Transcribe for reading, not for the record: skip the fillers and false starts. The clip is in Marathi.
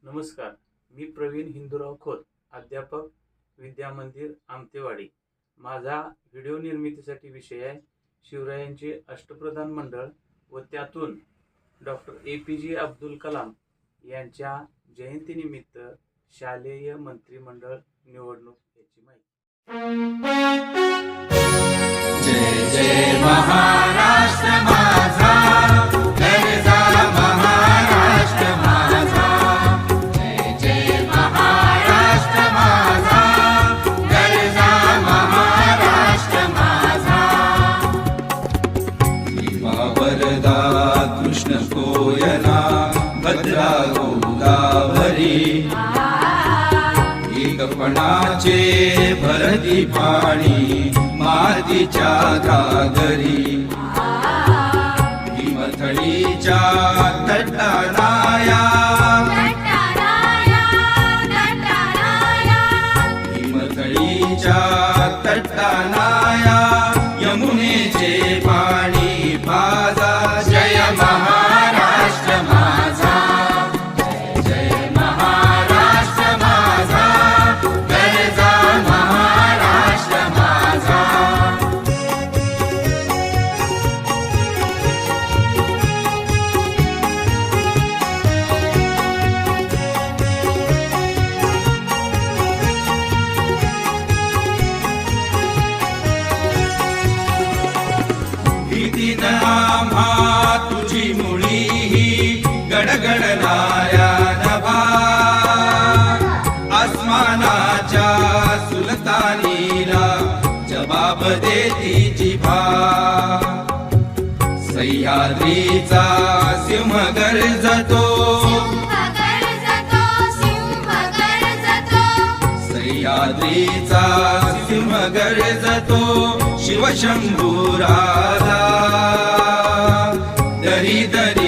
नमस्कार, मी प्रवीण हिंदूराव खोत, अध्यापक, विद्या मंदिर, आमतेवाडी. माझा व्हिडिओ निर्मितीसाठी विषय आहे शिवरायांचे अष्टप्रधान मंडळ व त्यातून डॉक्टर APJ अब्दुल कलाम यांच्या जयंतीनिमित्त शालेय मंत्रिमंडळ निवडणूक याची माहिती. जय जय महाराष्ट्र माझा, गरजा महाराष्ट्र माझा. जय जय महाराष्ट्र माझा, गरजा महाराष्ट्र माझा. भीमा वरदा कृष्ण कोयना भद्रा गोदावरी. एकपणाचे भरती पाणी मातीच्या घागरी. भीमथडीच्या तटाराया, भीमथडीच्या तटाराया यमुनेचे पाणी पाजा. जय महाराष्ट्र माझा, जय जय महाराष्ट्र माझा, गरजा महाराष्ट्र माझा. भीती न आम्हा तुझी मुळी ही गडगडणाऱ्या नभा. आसमानाच्या सुलतानीला जबाब देती जिभा. सह्याद्रीचा सिंह गरजतो, सह्याद्रीचा सिंह गरजतो. शिवशंभू राजा दरी दरी